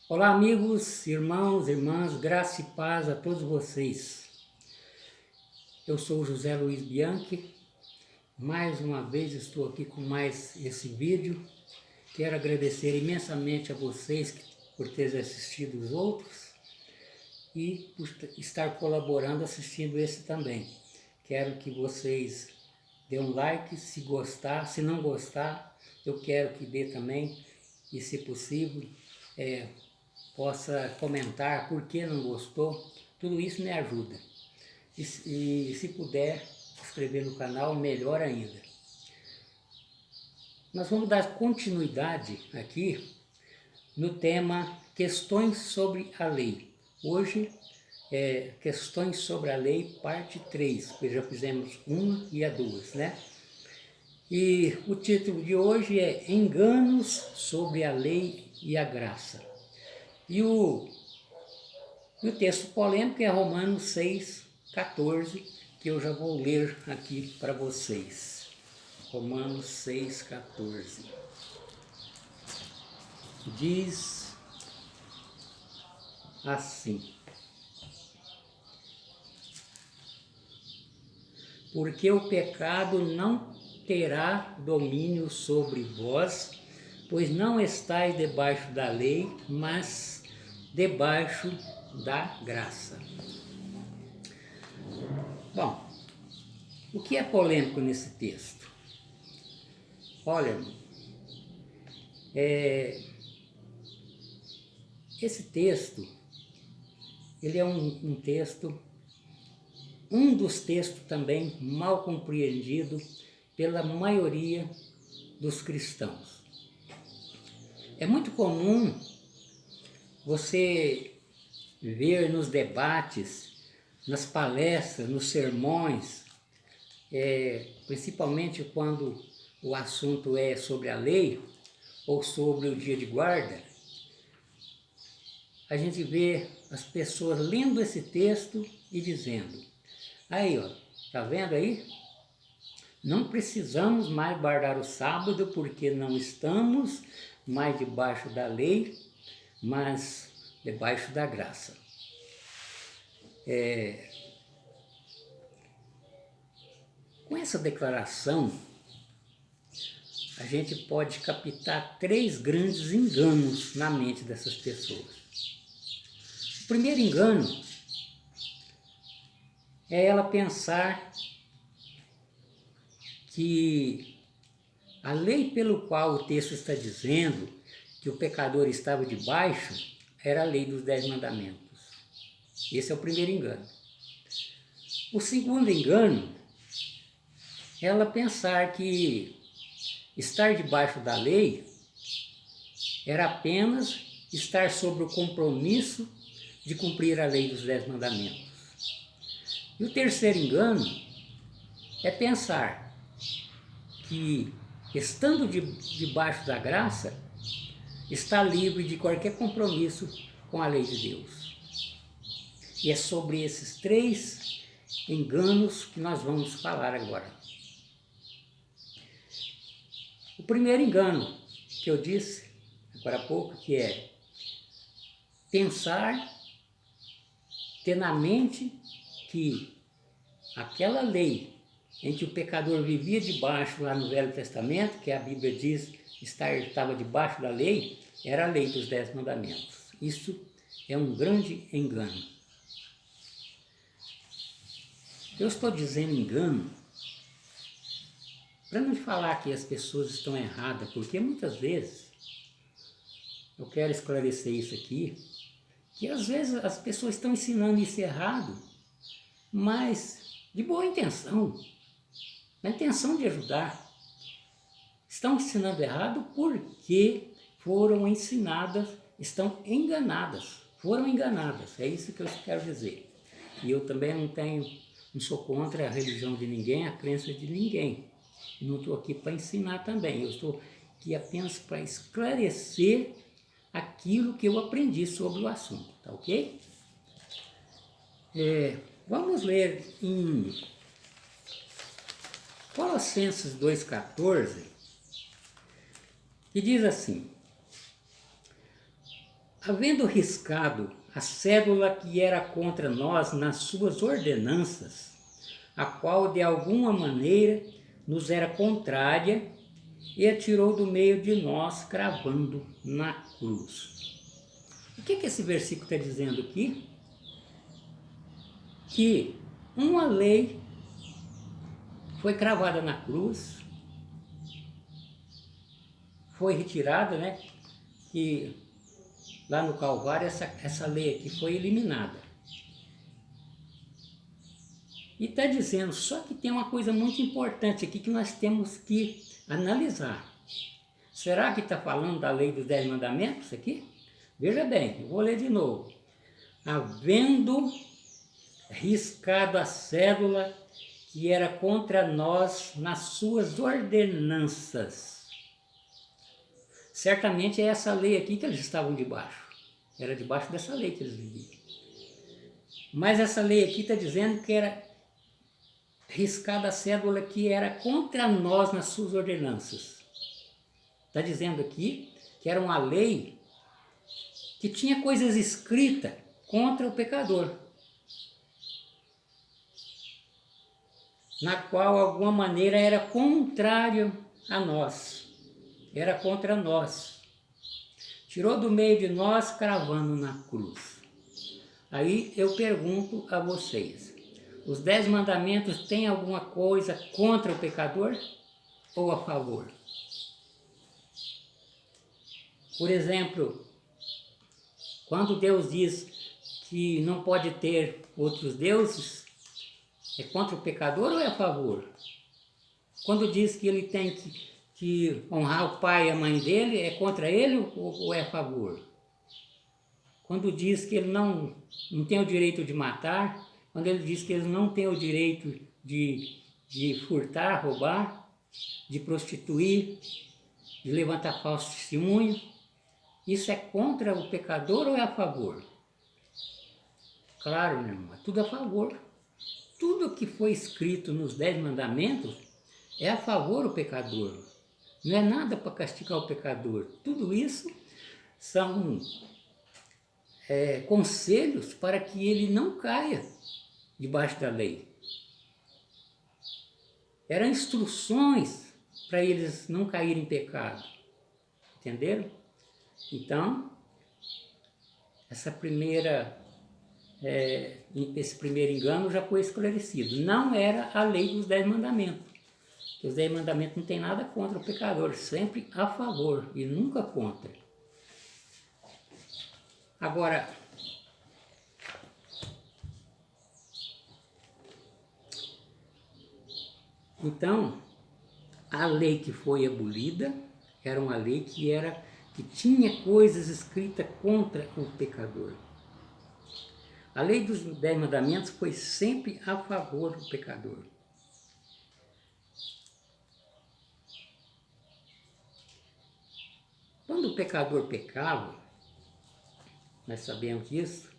Olá, amigos, irmãos, irmãs, graça e paz a todos vocês. Eu sou o José Luiz Bianchi. Mais uma vez estou aqui com mais esse vídeo. Quero agradecer imensamente a vocês por terem assistido os outros e por estar colaborando assistindo esse também. Quero que vocês dêem um like se gostar, se não gostar, eu quero que dê também e, se possível, possa comentar por que não gostou. Tudo isso me ajuda. E se puder se inscrever no canal, melhor ainda. Nós vamos dar continuidade aqui no tema Questões sobre a Lei. Hoje é Questões sobre a Lei, parte 3, porque já fizemos uma e a duas, né? E o título de hoje é Enganos sobre a Lei e a Graça. E o texto polêmico é Romanos 6,14, que eu já vou ler aqui para vocês. Romanos 6,14. Diz assim: porque o pecado não terá domínio sobre vós, pois não estáis debaixo da lei, mas debaixo da graça. Bom, o que é polêmico nesse texto? Olha, esse texto, ele é um texto, um dos textos também mal compreendido pela maioria dos cristãos. É muito comum você ver nos debates, nas palestras, nos sermões, principalmente quando o assunto é sobre a lei ou sobre o dia de guarda, a gente vê as pessoas lendo esse texto e dizendo: aí, ó, tá vendo aí? Não precisamos mais guardar o sábado porque não estamos mais debaixo da lei, mas debaixo da graça. Com essa declaração, a gente pode captar três grandes enganos na mente dessas pessoas. O primeiro engano é ela pensar que a lei pelo qual o texto está dizendo que o pecador estava debaixo era a lei dos 10 mandamentos. Esse é o primeiro engano. O segundo engano é ela pensar que estar debaixo da lei era apenas estar sob o compromisso de cumprir a lei dos 10 mandamentos. E o terceiro engano é pensar que, estando debaixo da graça, está livre de qualquer compromisso com a lei de Deus. E é sobre esses três enganos que nós vamos falar agora. O primeiro engano que eu disse agora há pouco, que é pensar, ter na mente que aquela lei em que o pecador vivia debaixo lá no Velho Testamento, que a Bíblia diz estava debaixo da lei, era a lei dos 10 mandamentos. Isso é um grande engano. Eu estou dizendo engano para não falar que as pessoas estão erradas, porque muitas vezes, eu quero esclarecer isso aqui, que às vezes as pessoas estão ensinando isso errado, mas de boa intenção, na intenção de ajudar. Estão ensinando errado porque foram ensinadas, estão enganadas, foram enganadas, é isso que eu quero dizer. E eu também não sou contra a religião de ninguém, a crença de ninguém. Não estou aqui para ensinar também, eu estou aqui apenas para esclarecer aquilo que eu aprendi sobre o assunto, tá ok? Vamos ler em Colossenses 2,14, que diz assim: havendo riscado a cédula que era contra nós nas suas ordenanças, a qual de alguma maneira nos era contrária, e a tirou do meio de nós, cravando na cruz. O que esse versículo está dizendo aqui? Que uma lei foi cravada na cruz, foi retirada, né? E lá no Calvário essa lei aqui foi eliminada. E está dizendo, só que tem uma coisa muito importante aqui que nós temos que analisar. Será que está falando da lei dos 10 mandamentos aqui? Veja bem, eu vou ler de novo. Havendo riscado a cédula que era contra nós nas suas ordenanças. Certamente é essa lei aqui que eles estavam debaixo. Era debaixo dessa lei que eles viviam. Mas essa lei aqui está dizendo que era riscada a cédula que era contra nós nas suas ordenanças. Está dizendo aqui que era uma lei que tinha coisas escritas contra o pecador, na qual, de alguma maneira, era contrário a nós, era contra nós. Tirou do meio de nós, cravando na cruz. Aí eu pergunto a vocês, os 10 mandamentos têm alguma coisa contra o pecador ou a favor? Por exemplo, quando Deus diz que não pode ter outros deuses, é contra o pecador ou é a favor? Quando diz que ele tem que honrar o pai e a mãe dele, é contra ele ou é a favor? Quando diz que ele não tem o direito de matar, quando ele diz que ele não tem o direito de furtar, roubar, de prostituir, de levantar falso testemunho, isso é contra o pecador ou é a favor? Claro, meu irmão, é tudo a favor. Tudo que foi escrito nos 10 mandamentos é a favor do pecador. Não é nada para castigar o pecador. Tudo isso são conselhos para que ele não caia debaixo da lei. Eram instruções para eles não caírem em pecado. Entenderam? Então, esse primeiro engano já foi esclarecido. Não era a lei dos 10 mandamentos. Porque os 10 mandamentos não tem nada contra o pecador, sempre a favor e nunca contra. Agora, então, a lei que foi abolida era uma lei que tinha coisas escritas contra o pecador. A lei dos 10 mandamentos foi sempre a favor do pecador. Quando o pecador pecava, nós sabemos disso,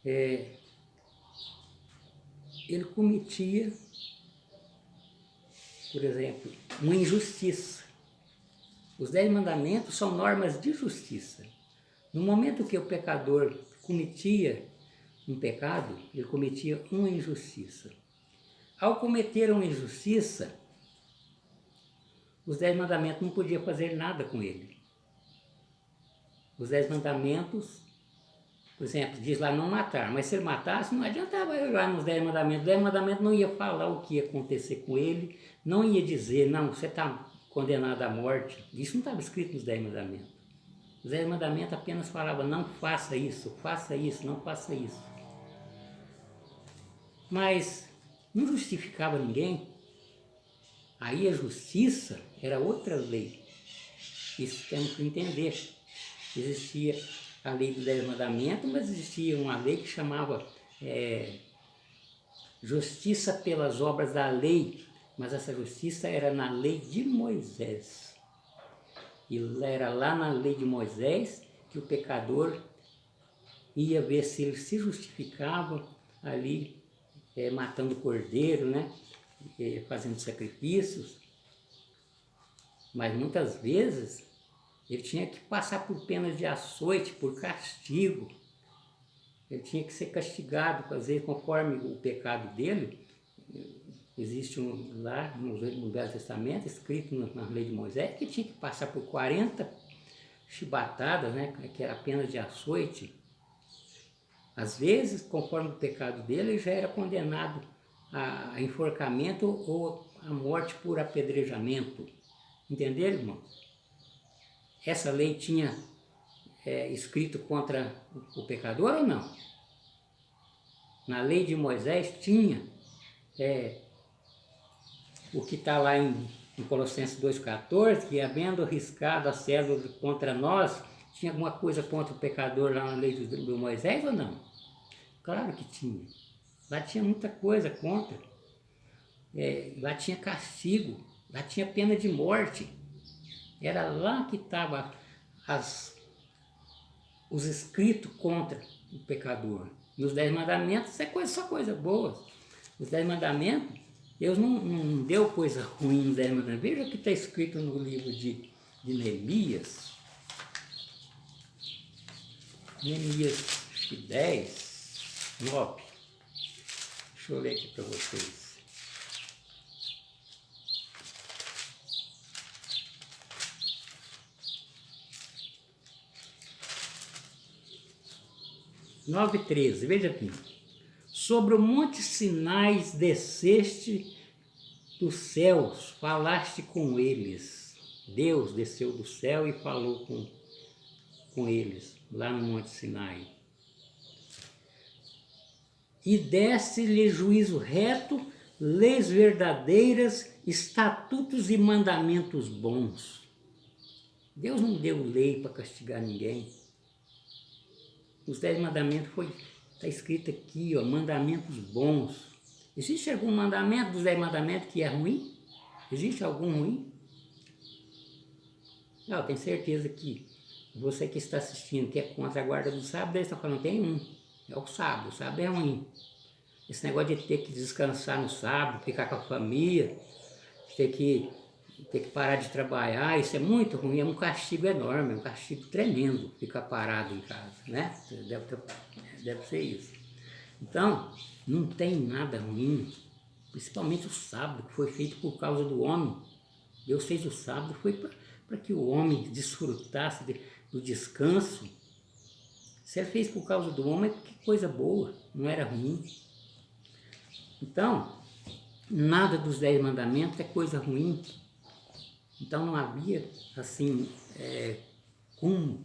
ele cometia, por exemplo, uma injustiça. Os 10 mandamentos são normas de justiça. No momento que o pecador cometia um pecado, ele cometia uma injustiça. Ao cometer uma injustiça, os 10 mandamentos não podiam fazer nada com ele. Os 10 mandamentos, por exemplo, diz lá não matar, mas se ele matasse, não adiantava ir lá nos 10 mandamentos. Os 10 mandamentos não ia falar o que ia acontecer com ele, não ia dizer, não, você está condenado à morte. Isso não estava escrito nos 10 mandamentos. Os 10 mandamentos apenas falavam, não faça isso, não faça isso. Mas não justificava ninguém. Aí a justiça era outra lei. Isso temos que entender. Existia a lei dos 10 mandamentos, mas existia uma lei que chamava justiça pelas obras da lei. Mas essa justiça era na lei de Moisés. E era lá na lei de Moisés que o pecador ia ver se ele se justificava ali, matando o cordeiro, né? Fazendo sacrifícios. Mas muitas vezes Ele tinha que passar por penas de açoite, por castigo. Ele tinha que ser castigado, fazer conforme o pecado dele. Existe lá no Velho Testamento, escrito na lei de Moisés, que tinha que passar por 40 chibatadas, né, que era a pena de açoite. Às vezes, conforme o pecado dele, ele já era condenado a enforcamento ou a morte por apedrejamento. Entenderam, irmão? Essa lei tinha escrito contra o pecador ou não? Na lei de Moisés tinha o que está lá em Colossenses 2,14, que havendo riscado a cédula contra nós, tinha alguma coisa contra o pecador lá na lei do Moisés ou não? Claro que tinha. Lá tinha muita coisa contra. Lá tinha castigo, lá tinha pena de morte. Era lá que estavam os escritos contra o pecador. E os 10 mandamentos é só coisa boa. Os 10 mandamentos, Deus não deu coisa ruim nos 10 mandamentos. Veja o que está escrito no livro de Neemias. Neemias 10, 9. Deixa eu ler aqui para vocês. Nove 13, veja aqui. Sobre o monte Sinai desceste dos céus, falaste com eles. Deus desceu do céu e falou com eles, lá no monte Sinai. E deste-lhe juízo reto, leis verdadeiras, estatutos e mandamentos bons. Deus não deu lei para castigar ninguém. Os 10 mandamentos está escrito aqui, ó, mandamentos bons. Existe algum mandamento dos 10 mandamentos que é ruim? Existe algum ruim? Não, tenho certeza que você que está assistindo, que é contra a guarda do sábado, ele está falando, tem um. É o sábado é ruim. Esse negócio de ter que descansar no sábado, ficar com a família, ter que parar de trabalhar, isso é muito ruim, é um castigo enorme, é um castigo tremendo ficar parado em casa, né? Deve ser isso. Então, não tem nada ruim, principalmente o sábado, que foi feito por causa do homem. Deus fez o sábado, foi para que o homem desfrutasse do descanso. Se ele fez por causa do homem, que coisa boa, não era ruim. Então, nada dos 10 mandamentos é coisa ruim. Então não havia, assim, como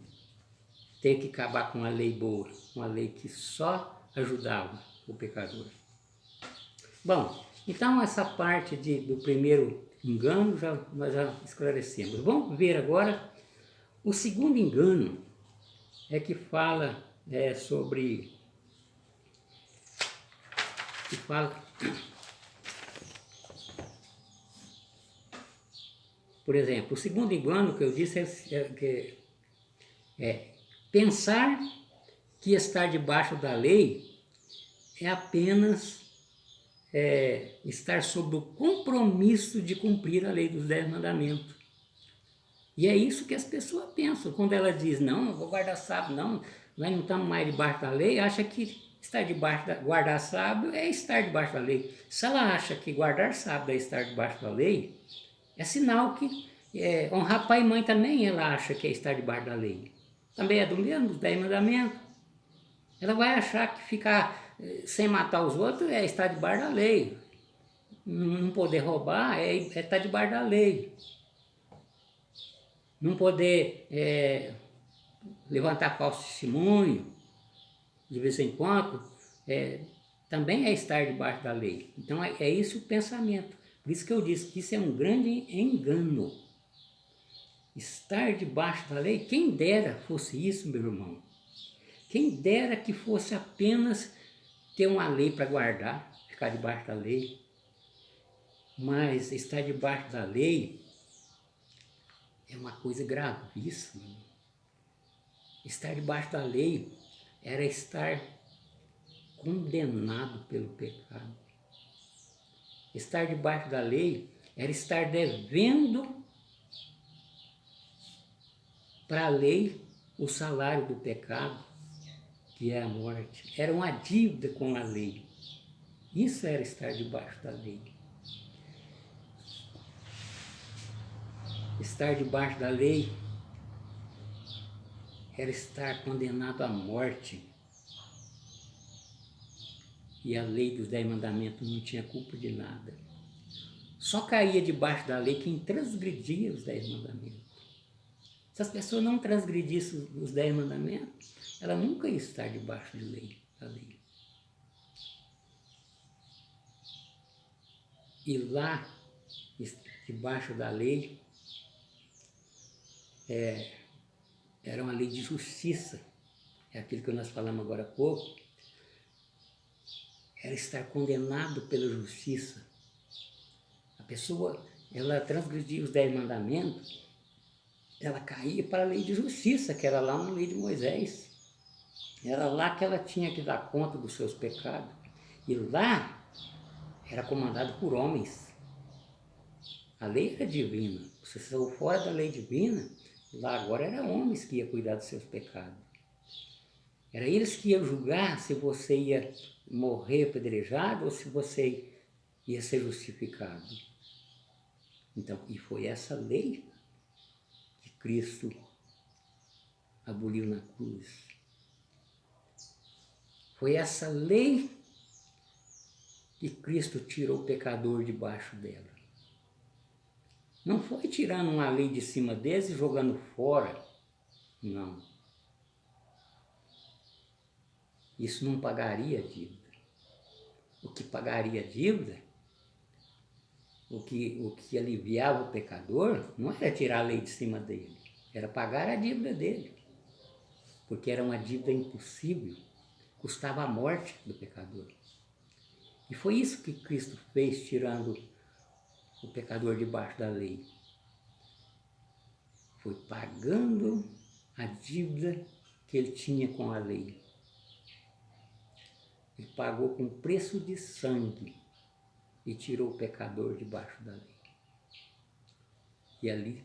ter que acabar com uma lei boa, uma lei que só ajudava o pecador. Bom, então essa parte do primeiro engano nós já esclarecemos. Vamos ver agora o segundo engano, que fala sobre... que fala... Por exemplo, o segundo engano que eu disse é pensar que estar debaixo da lei é apenas estar sob o compromisso de cumprir a lei dos 10 mandamentos. E é isso que as pessoas pensam. Quando ela diz, não vou guardar sábado, nós não estamos mais debaixo da lei, acha que guardar sábado é estar debaixo da lei. Se ela acha que guardar sábado é estar debaixo da lei, é sinal que honrar pai e mãe também ela acha que é estar debaixo da lei. Também é do mesmo, dos 10 mandamentos. Ela vai achar que ficar sem matar os outros é estar debaixo da lei. Não poder roubar é estar debaixo da lei. Não poder levantar falso testemunho de vez em quando também é estar debaixo da lei. Então é isso o pensamento. Por isso que eu disse que isso é um grande engano. Estar debaixo da lei, quem dera fosse isso, meu irmão. Quem dera que fosse apenas ter uma lei para guardar, ficar debaixo da lei. Mas estar debaixo da lei é uma coisa gravíssima. Estar debaixo da lei era estar condenado pelo pecado. Estar debaixo da lei era estar devendo Para a lei, o salário do pecado, que é a morte, era uma dívida com a lei. Isso era estar debaixo da lei. Estar debaixo da lei era estar condenado à morte. E a lei dos 10 mandamentos não tinha culpa de nada. Só caía debaixo da lei quem transgredia os 10 mandamentos. Se as pessoas não transgredissem os 10 mandamentos, ela nunca ia estar debaixo de lei, da lei. E lá, debaixo da lei, era uma lei de justiça. É aquilo que nós falamos agora há pouco. Era estar condenado pela justiça. A pessoa, ela transgredia os 10 mandamentos, ela caía para a lei de justiça, que era lá na lei de Moisés. Era lá que ela tinha que dar conta dos seus pecados. E lá era comandado por homens. A lei era divina. Se você saiu fora da lei divina, lá agora eram homens que iam cuidar dos seus pecados. Era eles que iam julgar se você ia morrer apedrejado ou se você ia ser justificado. Então, e foi essa lei que Cristo aboliu na cruz. Foi essa lei que Cristo tirou o pecador debaixo dela. Não foi tirando uma lei de cima deles e jogando fora. Não. Isso não pagaria a dívida. O que pagaria a dívida, o que aliviava o pecador, não era tirar a lei de cima dele, era pagar a dívida dele. Porque era uma dívida impossível, custava a morte do pecador. E foi isso que Cristo fez, tirando o pecador debaixo da lei. Foi pagando a dívida que ele tinha com a lei. Ele pagou com preço de sangue e tirou o pecador debaixo da lei. E ali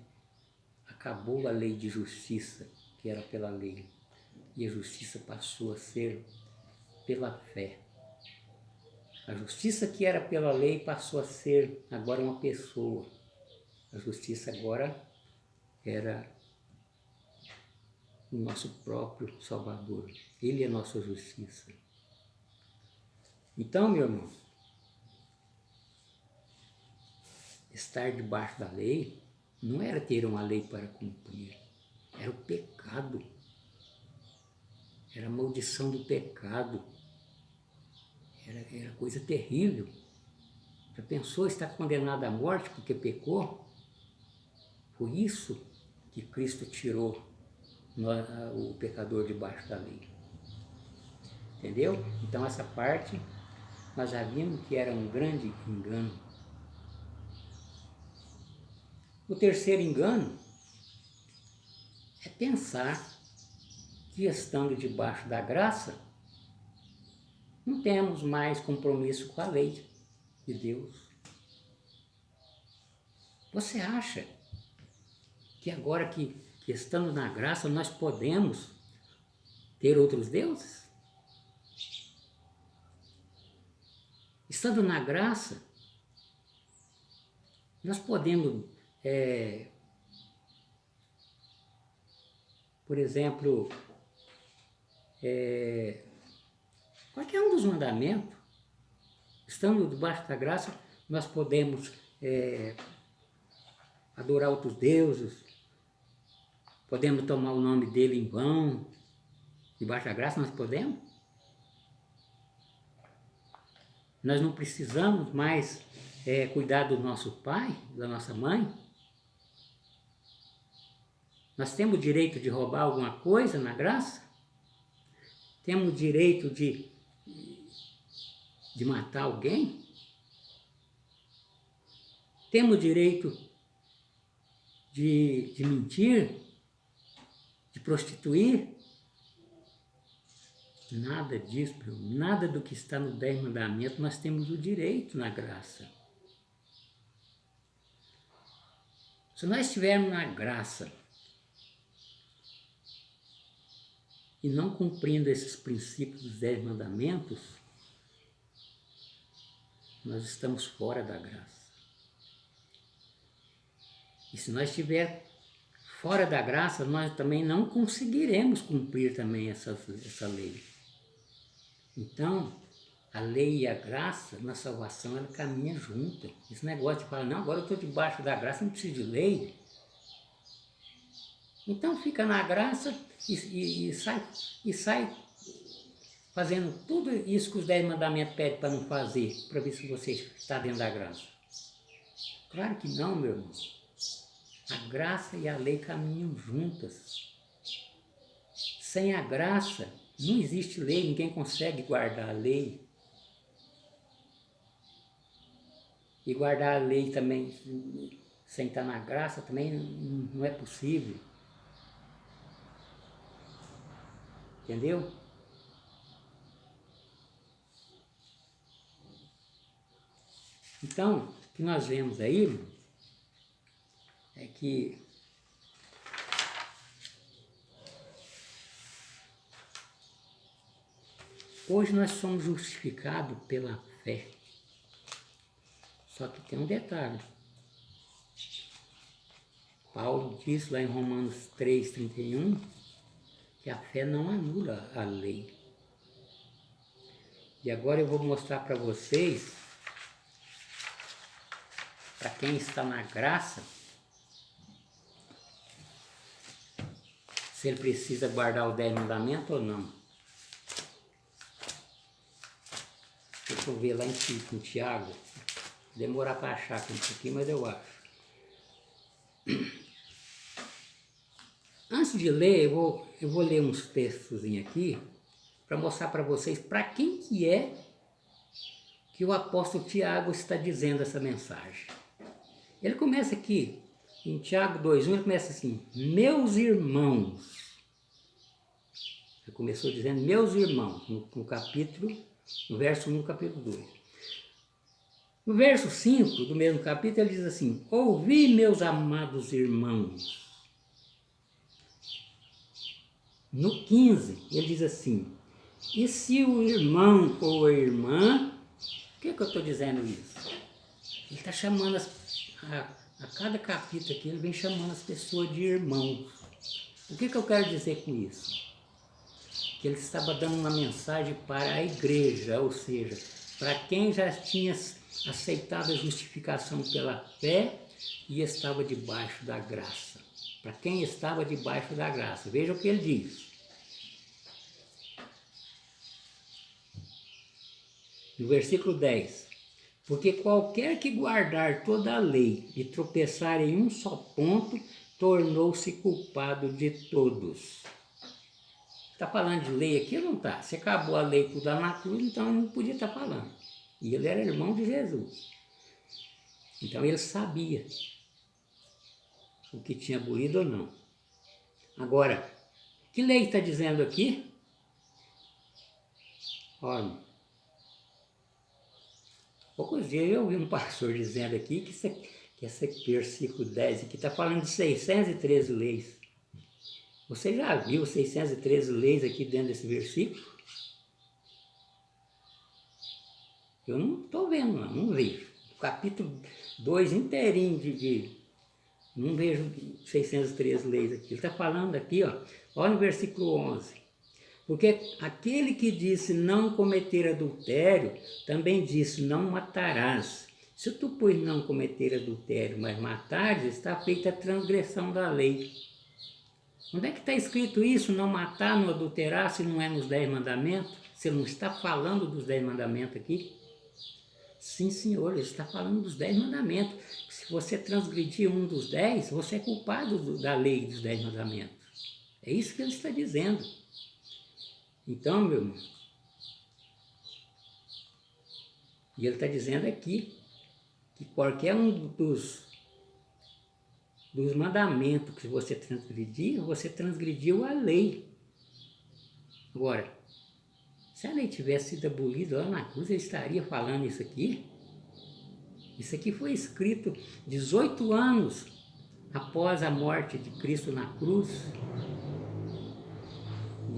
acabou a lei de justiça, que era pela lei. E a justiça passou a ser pela fé. A justiça que era pela lei passou a ser agora uma pessoa. A justiça agora era o nosso próprio Salvador. Ele é a nossa justiça. Então, meu irmão, estar debaixo da lei não era ter uma lei para cumprir. Era o pecado. Era a maldição do pecado. Era coisa terrível. Já pensou estar condenado à morte porque pecou? Foi isso que Cristo tirou o pecador debaixo da lei. Entendeu? Então essa parte nós já vimos que era um grande engano. O terceiro engano é pensar que estando debaixo da graça, não temos mais compromisso com a lei de Deus. Você acha que agora que estando na graça nós podemos ter outros deuses? Estando na graça, nós podemos, por exemplo, qualquer um dos mandamentos, estando debaixo da graça, nós podemos adorar outros deuses, podemos tomar o nome dele em vão, debaixo da graça nós podemos. Nós não precisamos mais cuidar do nosso pai, da nossa mãe. Nós temos o direito de roubar alguma coisa na graça? Temos o direito de matar alguém? Temos o direito de mentir? De prostituir? Nada disso, nada do que está no 10 mandamentos nós temos o direito na graça. Se nós estivermos na graça, e não cumprindo esses princípios dos 10 mandamentos, nós estamos fora da graça. E se nós estivermos fora da graça, nós também não conseguiremos cumprir também essa lei. Então, a lei e a graça na salvação, ela caminha junto. Esse negócio de falar, não, agora eu estou debaixo da graça, não preciso de lei. Então fica na graça e sai fazendo tudo isso que os 10 mandamentos pedem para não fazer, para ver se você está dentro da graça. Claro que não, meu irmão. A graça e a lei caminham juntas. Sem a graça, não existe lei, ninguém consegue guardar a lei. E guardar a lei também, sem estar na graça, também não é possível. Entendeu? Então, o que nós vemos aí é que hoje nós somos justificados pela fé. Só que tem um detalhe. Paulo diz lá em Romanos 3,31 que a fé não anula a lei. E agora eu vou mostrar para vocês, para quem está na graça, se ele precisa guardar os 10 mandamentos ou não. Deixa eu ver lá em Tiago. Demorar para achar aqui um pouquinho, mas eu acho. Antes de ler, eu vou ler uns textos aqui para mostrar para vocês para quem que é que o apóstolo Tiago está dizendo essa mensagem. Ele começa aqui, em Tiago 2,1, ele começa assim, meus irmãos. Ele começou dizendo, meus irmãos, no verso 1 do capítulo 2. No verso 5 do mesmo capítulo, ele diz assim, ouvi, meus amados irmãos. No 15, ele diz assim, e se o irmão ou a irmã, por que eu estou dizendo isso? Ele está chamando, a cada capítulo aqui, ele vem chamando as pessoas de irmãos. O que eu quero dizer com isso? Que ele estava dando uma mensagem para a igreja, ou seja, para quem já tinha aceitado a justificação pela fé e estava debaixo da graça. Para quem estava debaixo da graça. Veja o que ele diz. No versículo 10. Porque qualquer que guardar toda a lei e tropeçar em um só ponto, tornou-se culpado de todos. Está falando de lei aqui ou não está? Se acabou a lei por dar na cruz, então ele não podia estar falando. E ele era irmão de Jesus. Então ele sabia o que tinha abolido ou não. Agora, que lei está dizendo aqui? Olha, poucos dias eu ouvi um pastor dizendo aqui que esse versículo 10 aqui está falando de 613 leis. Você já viu 613 leis aqui dentro desse versículo? Eu não estou vendo, não vejo. O capítulo 2 inteirinho não vejo 613 leis aqui. Ele está falando aqui, olha no versículo 11. Porque aquele que disse não cometer adultério, também disse não matarás. Se tu, pois, não cometer adultério, mas matares, está feita a transgressão da lei. Onde é que está escrito isso? Não matar, não adulterar, se não é nos 10 mandamentos? Você não está falando dos 10 mandamentos aqui? Sim, senhor, ele está falando dos 10 mandamentos. Se você transgredir um dos 10, você é culpado da lei dos 10 mandamentos. É isso que ele está dizendo. Então, meu irmão, e ele está dizendo aqui que qualquer um dos mandamentos que você transgrediu a lei. Agora, se a lei tivesse sido abolida lá na cruz, ele estaria falando isso aqui? Isso aqui foi escrito 18 anos após a morte de Cristo na cruz.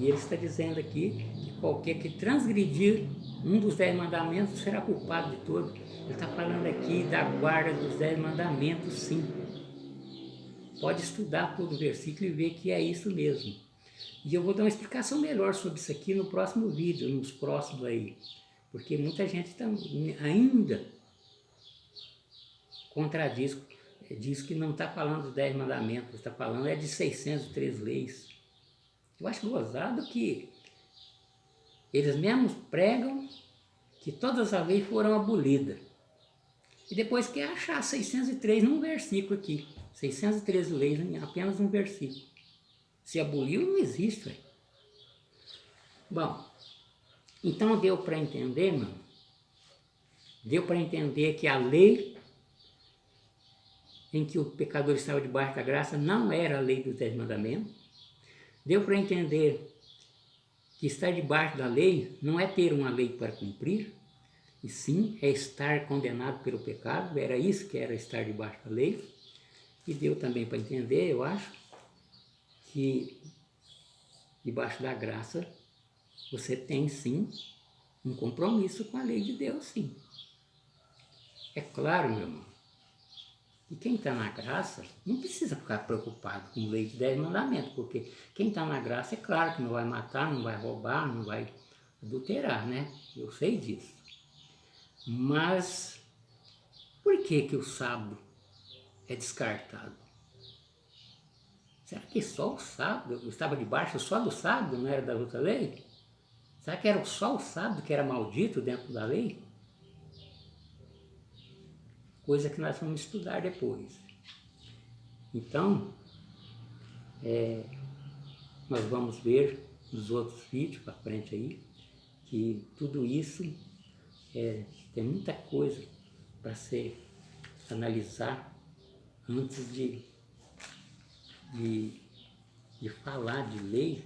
E ele está dizendo aqui que qualquer que transgredir um dos 10 mandamentos será culpado de todo. Ele está falando aqui da guarda dos 10 mandamentos, sim. Pode estudar todo o versículo e ver que é isso mesmo. E eu vou dar uma explicação melhor sobre isso aqui no próximo vídeo, nos próximos aí. Porque muita gente ainda contradiz, diz que não está falando dos 10 mandamentos, está falando de 603 leis. Eu acho gozado que eles mesmos pregam que todas as leis foram abolidas. E depois quer achar 603 num versículo aqui. 613 leis em apenas um versículo. Se aboliu, não existe. Véio. Bom, então deu para entender, mano? Deu para entender que a lei em que o pecador estava debaixo da graça não era a lei dos 10 mandamentos. Deu para entender que estar debaixo da lei não é ter uma lei para cumprir, e sim é estar condenado pelo pecado. Era isso que era estar debaixo da lei. E deu também para entender, eu acho, que debaixo da graça você tem sim um compromisso com a lei de Deus, sim. É claro, meu irmão, e quem está na graça não precisa ficar preocupado com lei de 10 mandamentos, porque quem está na graça é claro que não vai matar, não vai roubar, não vai adulterar, né? Eu sei disso. Mas por que que o sábado é descartado? Será que só o sábado, eu estava debaixo só do sábado, não era da outra lei? Será que era só o sábado que era maldito dentro da lei? Coisa que nós vamos estudar depois. Então, nós vamos ver nos outros vídeos para frente aí, que tudo isso tem muita coisa para se analisar antes de falar de lei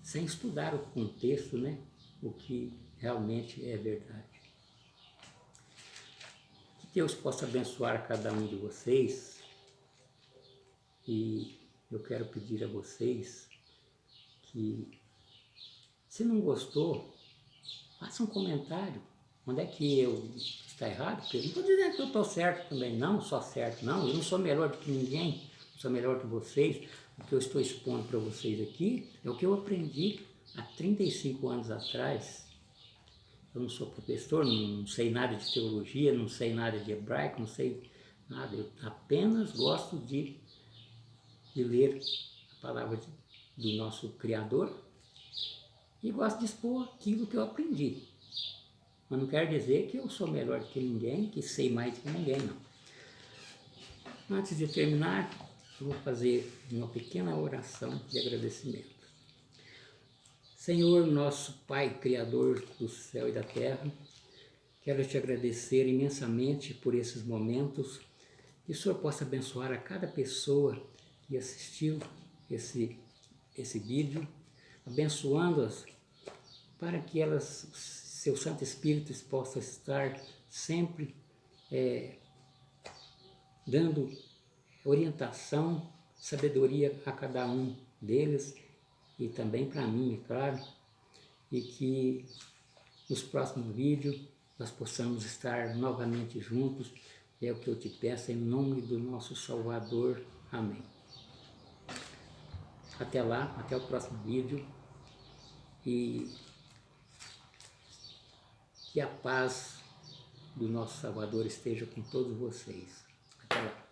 sem estudar o contexto, né? O que realmente é verdade. Que Deus possa abençoar cada um de vocês, e eu quero pedir a vocês que, se não gostou, faça um comentário. Onde é que eu está errado? Porque eu não estou dizendo que eu estou certo também, não, só certo, não. Eu não sou melhor do que ninguém, não sou melhor que vocês. O que eu estou expondo para vocês aqui é o que eu aprendi há 35 anos atrás. Eu não sou professor, não sei nada de teologia, não sei nada de hebraico, não sei nada. Eu apenas gosto de ler a palavra do nosso Criador e gosto de expor aquilo que eu aprendi. Mas não quer dizer que eu sou melhor do que ninguém, que sei mais do que ninguém, não. Antes de terminar, eu vou fazer uma pequena oração de agradecimento. Senhor, nosso Pai, Criador do céu e da terra, quero te agradecer imensamente por esses momentos, que o Senhor possa abençoar a cada pessoa que assistiu esse vídeo, abençoando-as para que elas, seu Santo Espírito possa estar sempre dando orientação, sabedoria a cada um deles, e também para mim, é claro, e que nos próximos vídeos nós possamos estar novamente juntos. É o que eu te peço em nome do nosso Salvador. Amém. Até lá, até o próximo vídeo, e que a paz do nosso Salvador esteja com todos vocês. Até lá.